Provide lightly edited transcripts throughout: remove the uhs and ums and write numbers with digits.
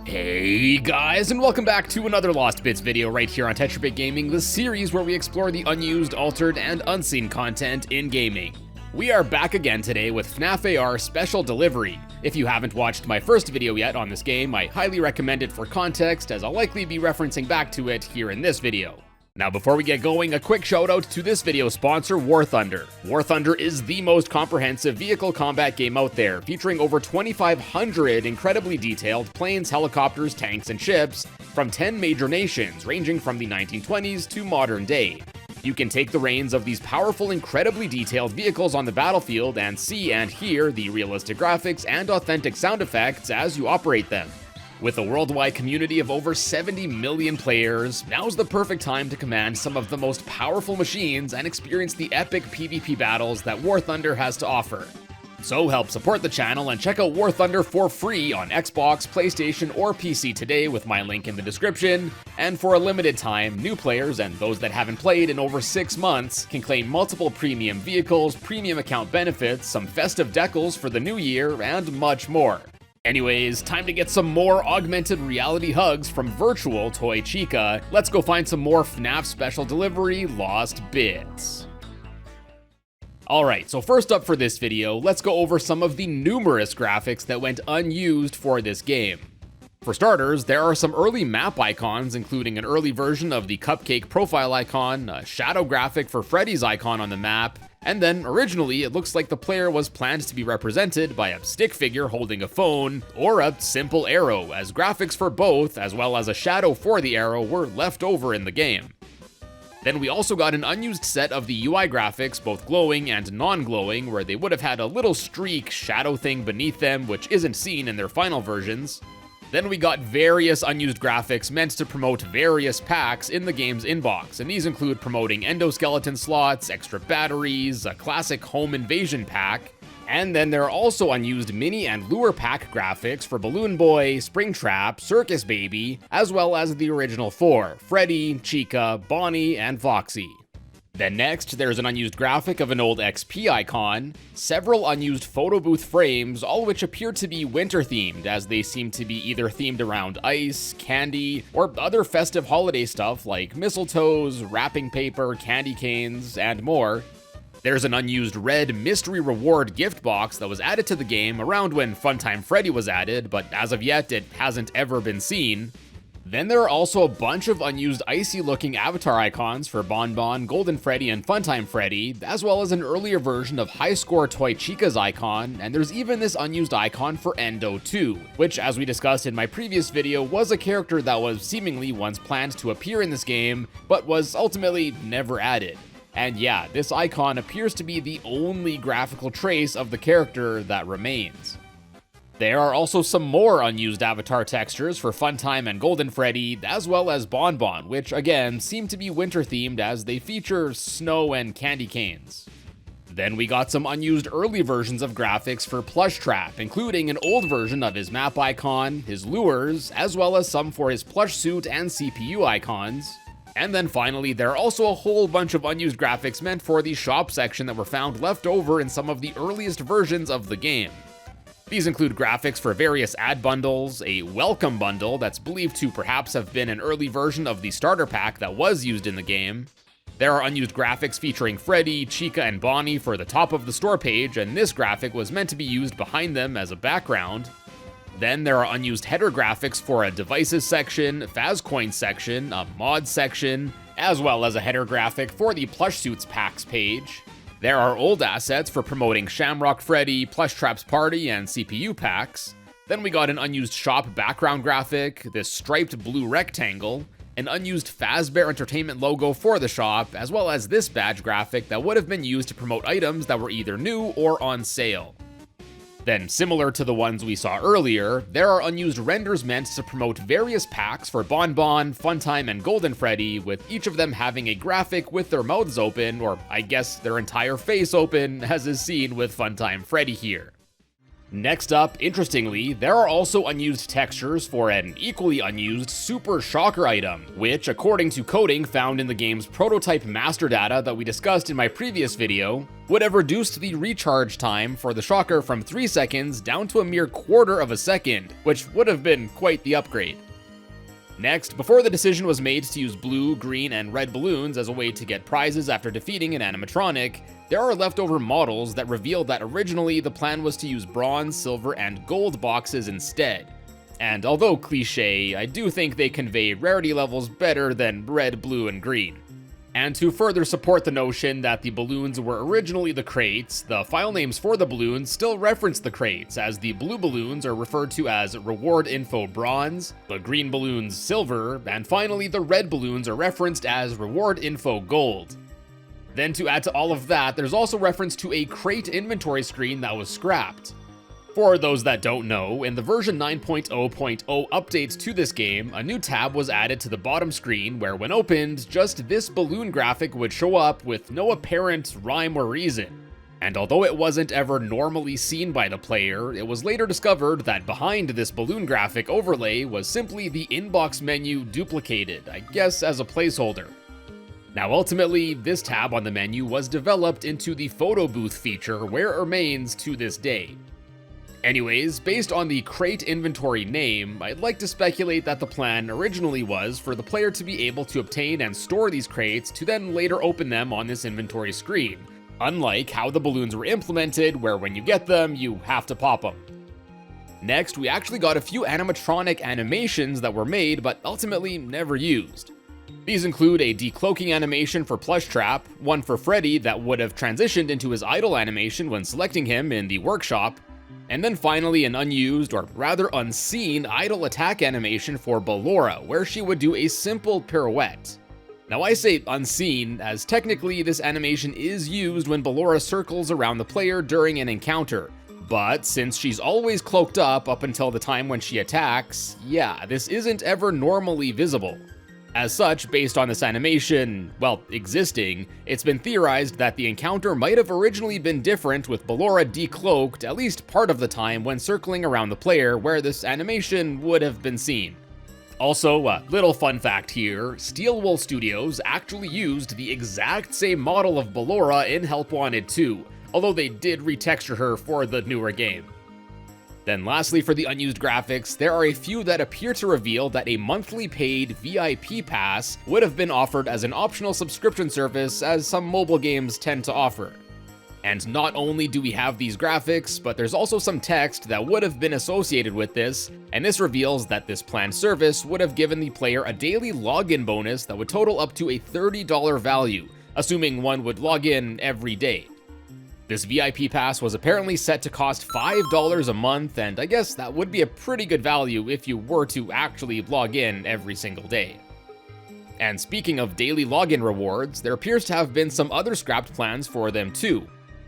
Hey guys, and welcome back to another Lost Bits video right here on TetraBitGaming, the series where we explore the unused, altered, and unseen content in gaming. We are back again today with FNAF AR Special Delivery. If you haven't watched my first video yet on this game, I highly recommend it for context, as I'll likely be referencing back to it here in this video. Now before we get going, a quick shout out to this video sponsor, War Thunder. War Thunder is the most comprehensive vehicle combat game out there, featuring over 2,500 incredibly detailed planes, helicopters, tanks, and ships from 10 major nations, ranging from the 1920s to modern day. You can take the reins of these powerful, incredibly detailed vehicles on the battlefield and see and hear the realistic graphics and authentic sound effects as you operate them. With a worldwide community of over 70 million players, now's the perfect time to command some of the most powerful machines and experience the epic PvP battles that War Thunder has to offer. So help support the channel and check out War Thunder for free on Xbox, PlayStation, or PC today with my link in the description, and for a limited time, new players and those that haven't played in over 6 months can claim multiple premium vehicles, premium account benefits, some festive decals for the new year, and much more. Anyways, time to get some more augmented reality hugs from virtual Toy Chica. Let's go find some more FNAF Special Delivery Lost Bits. Alright, so first up for this video, let's go over some of the numerous graphics that went unused for this game. For starters, there are some early map icons, including an early version of the cupcake profile icon, a shadow graphic for Freddy's icon on the map, and then originally it looks like the player was planned to be represented by a stick figure holding a phone, or a simple arrow, as graphics for both, as well as a shadow for the arrow, were left over in the game. Then we also got an unused set of the UI graphics, both glowing and non-glowing, where they would have had a little streak shadow thing beneath them, which isn't seen in their final versions. Then we got various unused graphics meant to promote various packs in the game's inbox, and these include promoting endoskeleton slots, extra batteries, a classic home invasion pack, and then there are also unused mini and lure pack graphics for Balloon Boy, Springtrap, Circus Baby, as well as the original 4, Freddy, Chica, Bonnie, and Foxy. Then next, there's an unused graphic of an old XP icon, several unused photo booth frames, all which appear to be winter themed, as they seem to be either themed around ice, candy, or other festive holiday stuff like mistletoes, wrapping paper, candy canes, and more. There's an unused red mystery reward gift box that was added to the game around when Funtime Freddy was added, but as of yet, it hasn't ever been seen. Then there are also a bunch of unused icy-looking avatar icons for Bonbon, Golden Freddy, and Funtime Freddy, as well as an earlier version of High Score Toy Chica's icon, and there's even this unused icon for Endo 2, which, as we discussed in my previous video, was a character that was seemingly once planned to appear in this game, but was ultimately never added. And yeah, this icon appears to be the only graphical trace of the character that remains. There are also some more unused avatar textures for Funtime and Golden Freddy, as well as Bonbon, which again seem to be winter themed as they feature snow and candy canes. Then we got some unused early versions of graphics for Plushtrap, including an old version of his map icon, his lures, as well as some for his plush suit and CPU icons. And then finally, there are also a whole bunch of unused graphics meant for the shop section that were found left over in some of the earliest versions of the game. These include graphics for various ad bundles, a welcome bundle that's believed to perhaps have been an early version of the starter pack that was used in the game. There are unused graphics featuring Freddy, Chica, and Bonnie for the top of the store page, and this graphic was meant to be used behind them as a background. Then there are unused header graphics for a devices section, Fazcoin section, a mod section, as well as a header graphic for the plush suits packs page. There are old assets for promoting Shamrock Freddy, Plushtrap's Party, and CPU packs. Then we got an unused shop background graphic, this striped blue rectangle, an unused Fazbear Entertainment logo for the shop, as well as this badge graphic that would have been used to promote items that were either new or on sale. Then, similar to the ones we saw earlier, there are unused renders meant to promote various packs for Bonbon, Funtime, and Golden Freddy, with each of them having a graphic with their mouths open, or I guess their entire face open, as is seen with Funtime Freddy here. Next up, interestingly, there are also unused textures for an equally unused Super Shocker item, which, according to coding found in the game's prototype master data that we discussed in my previous video, would have reduced the recharge time for the Shocker from 3 seconds down to a mere quarter of a second, which would have been quite the upgrade. Next, before the decision was made to use blue, green, and red balloons as a way to get prizes after defeating an animatronic, there are leftover models that reveal that originally the plan was to use bronze, silver, and gold boxes instead. And although cliché, I do think they convey rarity levels better than red, blue, and green. And to further support the notion that the balloons were originally the crates, the file names for the balloons still reference the crates, as the blue balloons are referred to as Reward Info Bronze, the green balloons Silver, and finally the red balloons are referenced as Reward Info Gold. Then to add to all of that, there's also reference to a crate inventory screen that was scrapped. For those that don't know, in the version 9.0.0 updates to this game, a new tab was added to the bottom screen where when opened, just this balloon graphic would show up with no apparent rhyme or reason. And although it wasn't ever normally seen by the player, it was later discovered that behind this balloon graphic overlay was simply the inbox menu duplicated, I guess as a placeholder. Now ultimately, this tab on the menu was developed into the photo booth feature where it remains to this day. Anyways, based on the crate inventory name, I'd like to speculate that the plan originally was for the player to be able to obtain and store these crates to then later open them on this inventory screen, unlike how the balloons were implemented where when you get them, you have to pop them. Next, we actually got a few animatronic animations that were made but ultimately never used. These include a decloaking animation for Plushtrap, one for Freddy that would have transitioned into his idle animation when selecting him in the workshop, and then finally an unused, or rather unseen, idle attack animation for Ballora, where she would do a simple pirouette. Now I say unseen, as technically this animation is used when Ballora circles around the player during an encounter, but since she's always cloaked up until the time when she attacks, yeah, this isn't ever normally visible. As such, based on this animation, well, existing, it's been theorized that the encounter might have originally been different with Ballora decloaked at least part of the time when circling around the player where this animation would have been seen. Also, a little fun fact here, Steelwool Studios actually used the exact same model of Ballora in Help Wanted 2, although they did retexture her for the newer game. Then lastly, for the unused graphics, there are a few that appear to reveal that a monthly paid VIP pass would have been offered as an optional subscription service, as some mobile games tend to offer. And not only do we have these graphics, but there's also some text that would have been associated with this, and this reveals that this planned service would have given the player a daily login bonus that would total up to a $30 value, assuming one would log in every day. This VIP pass was apparently set to cost $5 a month, and I guess that would be a pretty good value if you were to actually log in every single day. And speaking of daily login rewards, there appears to have been some other scrapped plans for them too.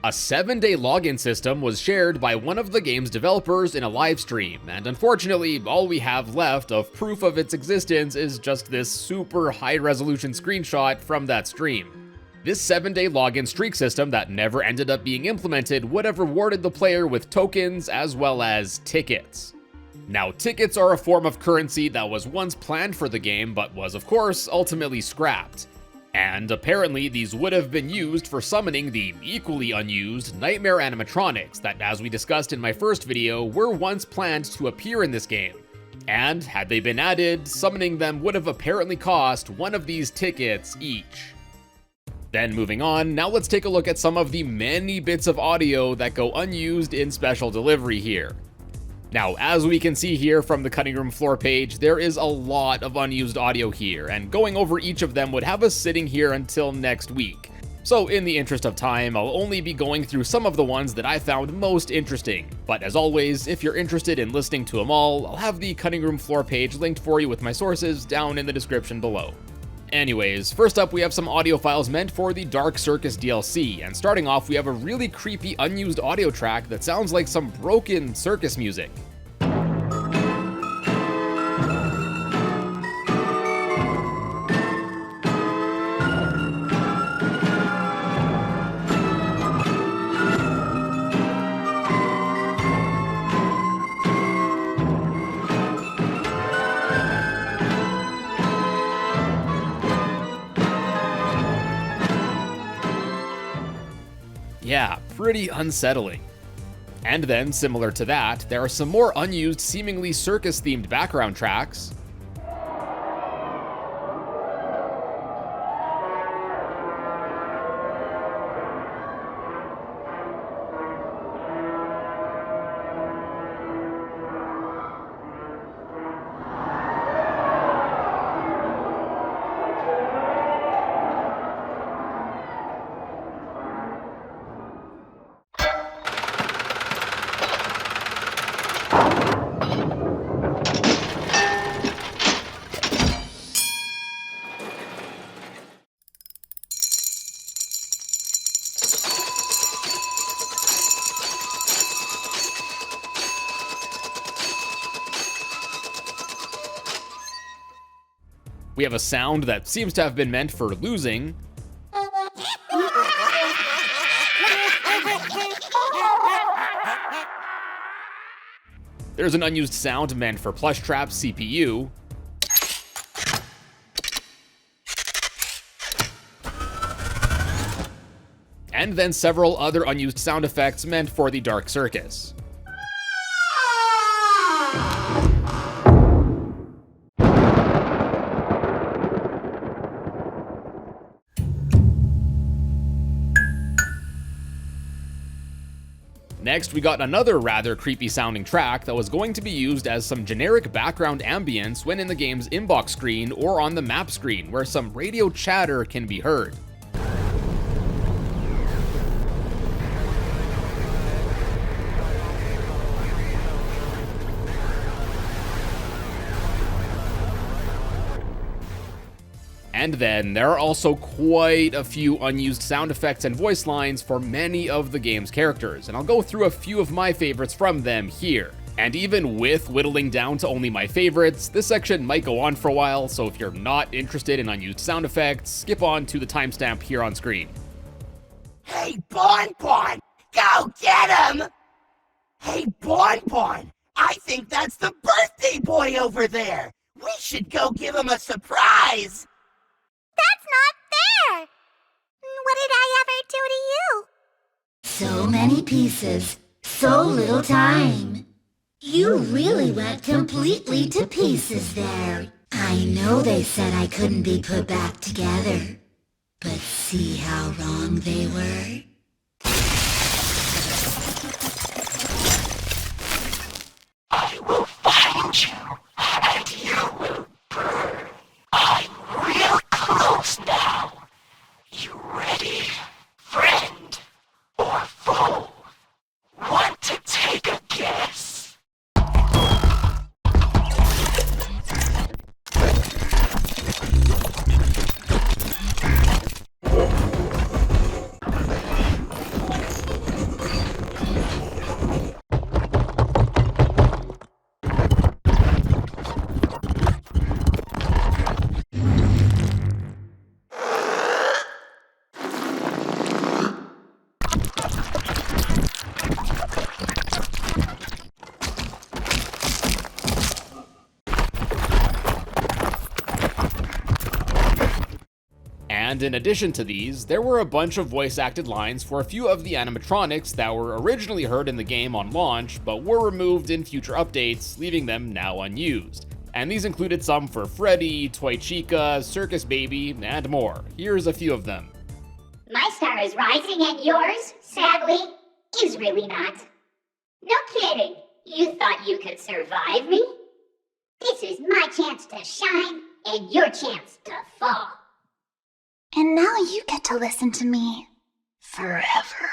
A 7-day login system was shared by one of the game's developers in a live stream, and unfortunately, all we have left of proof of its existence is just this super high-resolution screenshot from that stream. This 7-day login streak system that never ended up being implemented would have rewarded the player with tokens as well as tickets. Now, tickets are a form of currency that was once planned for the game but was of course ultimately scrapped. And apparently these would have been used for summoning the equally unused Nightmare animatronics that, as we discussed in my first video, were once planned to appear in this game. And had they been added, summoning them would have apparently cost one of these tickets each. Then moving on, now let's take a look at some of the many bits of audio that go unused in special delivery here. Now, as we can see here from the cutting room floor page, there is a lot of unused audio here, and going over each of them would have us sitting here until next week. So in the interest of time, I'll only be going through some of the ones that I found most interesting. But as always, if you're interested in listening to them all, I'll have the cutting room floor page linked for you with my sources down in the description below. Anyways, first up we have some audio files meant for the Dark Circus DLC, and starting off we have a really creepy unused audio track that sounds like some broken circus music. pretty unsettling. And then, similar to that, there are some more unused, seemingly circus-themed background tracks. We have a sound that seems to have been meant for losing. There's an unused sound meant for Plushtrap's CPU. And then several other unused sound effects meant for the Dark Circus. Next, we got another rather creepy sounding track that was going to be used as some generic background ambience when in the game's inbox screen or on the map screen, where some radio chatter can be heard. And then, there are also quite a few unused sound effects and voice lines for many of the game's characters, and I'll go through a few of my favorites from them here. And even with whittling down to only my favorites, this section might go on for a while, so if you're not interested in unused sound effects, skip on to the timestamp here on screen. Hey, Bon Bon! Go get him! Hey, Bon Bon! I think that's the birthday boy over there! We should go give him a surprise! That's not fair! What did I ever do to you? So many pieces, so little time. You really went completely to pieces there. I know they said I couldn't be put back together, but see how wrong they were? I will find you, and you will burn. I'm real close now. You ready, friend or foe? Want to take a guess? And in addition to these, there were a bunch of voice-acted lines for a few of the animatronics that were originally heard in the game on launch, but were removed in future updates, leaving them now unused. And these included some for Freddy, Toy Chica, Circus Baby, and more. Here's a few of them. My star is rising and yours, sadly, is really not. No kidding. You thought you could survive me? This is my chance to shine and your chance to fall. And now you get to listen to me forever.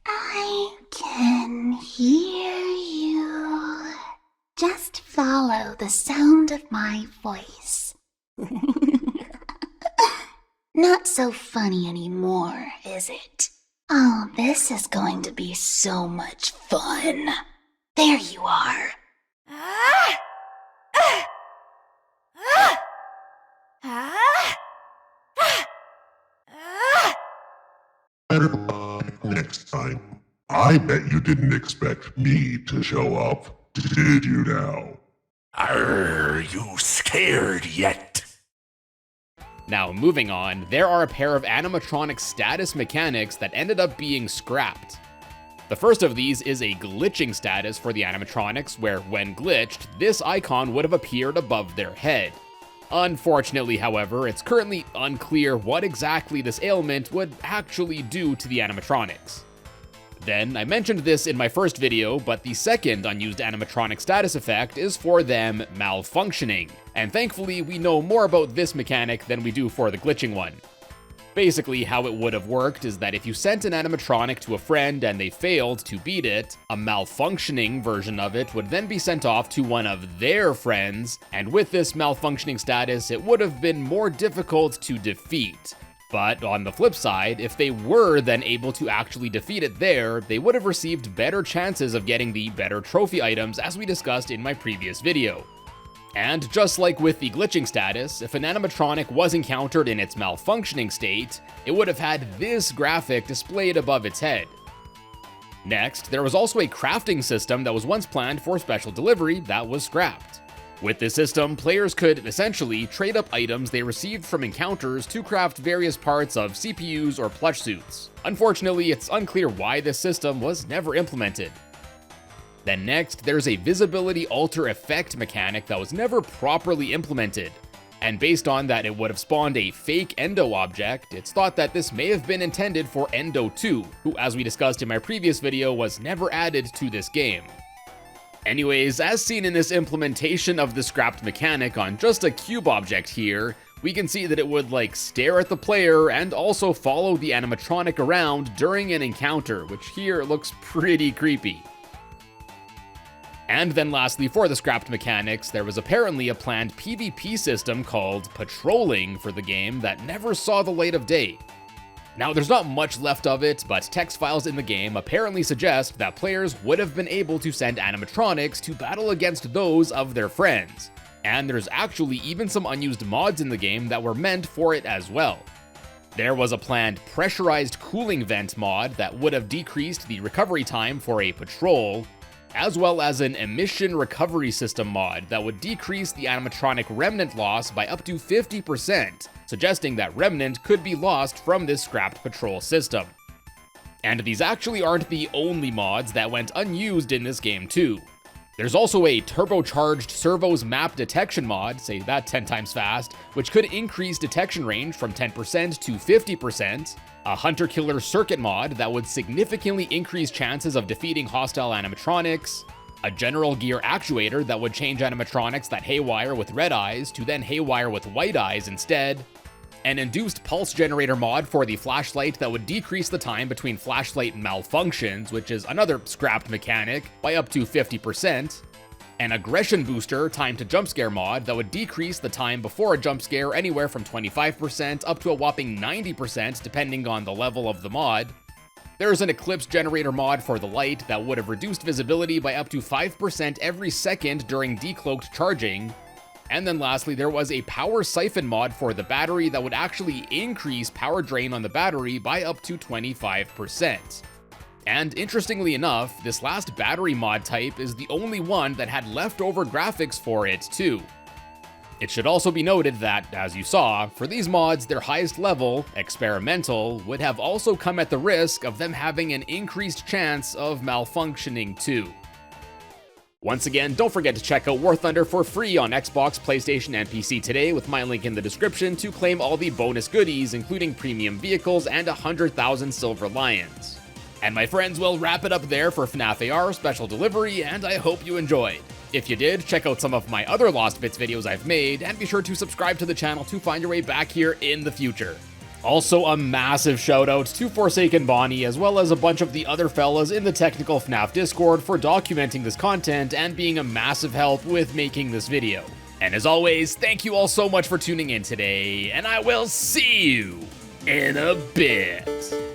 I can hear you. Just follow the sound of my voice. Not so funny anymore, is it? Oh, this is going to be so much fun. There you are. Next time. I bet you didn't expect me to show up, did you now? Are you scared yet? Now, moving on, there are a pair of animatronic status mechanics that ended up being scrapped. The first of these is a glitching status for the animatronics, where when glitched, this icon would have appeared above their head. Unfortunately, however, it's currently unclear what exactly this ailment would actually do to the animatronics. Then, I mentioned this in my first video, but the second unused animatronic status effect is for them malfunctioning, and thankfully we know more about this mechanic than we do for the glitching one. Basically, how it would have worked is that if you sent an animatronic to a friend and they failed to beat it, a malfunctioning version of it would then be sent off to one of their friends, and with this malfunctioning status, it would have been more difficult to defeat. But on the flip side, if they were then able to actually defeat it there, they would have received better chances of getting the better trophy items as we discussed in my previous video. And just like with the glitching status, if an animatronic was encountered in its malfunctioning state, it would have had this graphic displayed above its head. Next, there was also a crafting system that was once planned for special delivery that was scrapped. With this system, players could essentially trade up items they received from encounters to craft various parts of CPUs or plush suits. Unfortunately, it's unclear why this system was never implemented. Then next, there's a visibility alter effect mechanic that was never properly implemented. And based on that it would have spawned a fake Endo object, it's thought that this may have been intended for Endo 2, who, as we discussed in my previous video, was never added to this game. Anyways, as seen in this implementation of the scrapped mechanic on just a cube object here, we can see that it would stare at the player and also follow the animatronic around during an encounter, which here looks pretty creepy. And then lastly, for the scrapped mechanics, there was apparently a planned PvP system called Patrolling for the game that never saw the light of day. Now, there's not much left of it, but text files in the game apparently suggest that players would have been able to send animatronics to battle against those of their friends. And there's actually even some unused mods in the game that were meant for it as well. There was a planned pressurized cooling vent mod that would have decreased the recovery time for a patrol, as well as an emission recovery system mod that would decrease the animatronic remnant loss by up to 50%, suggesting that remnant could be lost from this scrapped patrol system. And these actually aren't the only mods that went unused in this game too. There's also a turbocharged servos map detection mod, say that 10 times fast, which could increase detection range from 10% to 50%, a hunter-killer circuit mod that would significantly increase chances of defeating hostile animatronics, a general gear actuator that would change animatronics that haywire with red eyes to then haywire with white eyes instead, an induced pulse generator mod for the flashlight that would decrease the time between flashlight malfunctions, which is another scrapped mechanic, by up to 50%, an aggression booster time to jump scare mod that would decrease the time before a jump scare anywhere from 25% up to a whopping 90% depending on the level of the mod. There's an eclipse generator mod for the light that would have reduced visibility by up to 5% every second during decloaked charging. And then lastly, there was a power siphon mod for the battery that would actually increase power drain on the battery by up to 25%. And interestingly enough, this last battery mod type is the only one that had leftover graphics for it too. It should also be noted that, as you saw, for these mods, their highest level, experimental, would have also come at the risk of them having an increased chance of malfunctioning too. Once again, don't forget to check out War Thunder for free on Xbox, PlayStation, and PC today with my link in the description to claim all the bonus goodies, including premium vehicles and 100,000 silver lions. And my friends, will wrap it up there for FNAF AR special delivery, and I hope you enjoyed. If you did, check out some of my other Lost Bits videos I've made, and be sure to subscribe to the channel to find your way back here in the future. Also, a massive shout out to Forsaken Bonnie, as well as a bunch of the other fellas in the technical FNAF Discord for documenting this content and being a massive help with making this video. And as always, thank you all so much for tuning in today, and I will see you in a bit.